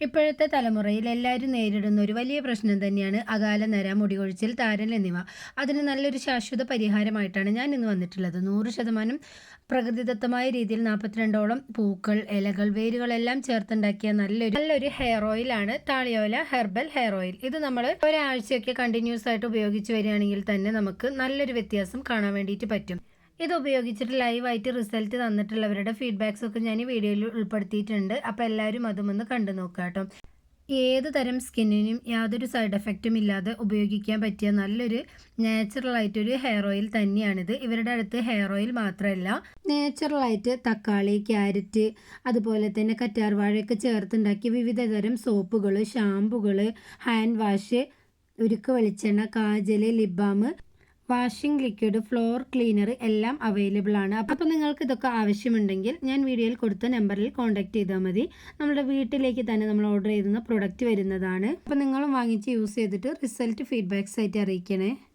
ഇപ്പോഴത്തെ തലമുറയിൽ എല്ലാവരും നേരിടുന്ന ഒരു വലിയ പ്രശ്നം തന്നെയാണ് അകാല നര, മുടികൊഴിച്ചിൽ, താരൻ എന്നിവ. അതിന് നല്ലൊരു ശാശ്വത പരിഹാരമായിട്ടാണ് ഞാൻ ഇന്ന് വന്നിട്ടുള്ളത്. 100% പ്രകൃതിദത്തമായ രീതിയിൽ 42ഓളം പൂക്കൾ, ഇലകൾ, വേരുകളെല്ലാം ചേർത്തുണ്ടാക്കിയ നല്ലൊരു ഹെയർ ഓയിലാണ് താളിയോല ഹെർബൽ ഹെയർ ഓയിൽ. ഇത് നമ്മൾ ഒരാഴ്ചയൊക്കെ കണ്ടിന്യൂസ് ആയിട്ട് ഉപയോഗിച്ച് വരികയാണെങ്കിൽ തന്നെ നമുക്ക് നല്ലൊരു വ്യത്യാസം കാണാൻ വേണ്ടിയിട്ട് പറ്റും. ഇത് ഉപയോഗിച്ചിട്ട് ലൈവായിട്ട് റിസൾട്ട് തന്നിട്ടുള്ളവരുടെ ഫീഡ്ബാക്സ് ഒക്കെ ഞാൻ ഈ വീഡിയോയിൽ ഉൾപ്പെടുത്തിയിട്ടുണ്ട്. അപ്പോൾ എല്ലാവരും അതുമൊന്ന് കണ്ടു നോക്കുക കേട്ടോ. ഏത് തരം സ്കിന്നിനും യാതൊരു സൈഡ് എഫക്റ്റും ഇല്ലാതെ ഉപയോഗിക്കാൻ പറ്റിയ നല്ലൊരു നാച്ചുറലായിട്ടൊരു ഹെയർ ഓയിൽ തന്നെയാണിത്. ഇവരുടെ അടുത്ത് ഹെയർ ഓയിൽ മാത്രമല്ല, നാച്ചുറലായിട്ട് തക്കാളി, ക്യാരറ്റ്, അതുപോലെ തന്നെ കറ്റാർവാഴയൊക്കെ ചേർത്തുണ്ടാക്കിയ വിവിധ തരം സോപ്പുകൾ, ഷാമ്പുകൾ, ഹാൻഡ് വാഷ്, ഉരുക്ക് വെളിച്ചെണ്ണ, kajal, lip balm, washing liquid, floor cleaner എല്ലാം അവൈലബിൾ ആണ്. അപ്പോൾ നിങ്ങൾക്ക് ഇതൊക്കെ ആവശ്യമുണ്ടെങ്കിൽ ഞാൻ വീഡിയോയിൽ കൊടുത്ത നമ്പറിൽ കോൺടാക്ട് ചെയ്താൽ മതി. നമ്മുടെ വീട്ടിലേക്ക് തന്നെ നമ്മൾ ഓർഡർ ചെയ്യുന്ന പ്രൊഡക്റ്റ് വരുന്നതാണ്. അപ്പോൾ നിങ്ങളും വാങ്ങിച്ച് യൂസ് ചെയ്തിട്ട് റിസൾട്ട് ഫീഡ്ബാക്സ് ആയിട്ട് അറിയിക്കണേ.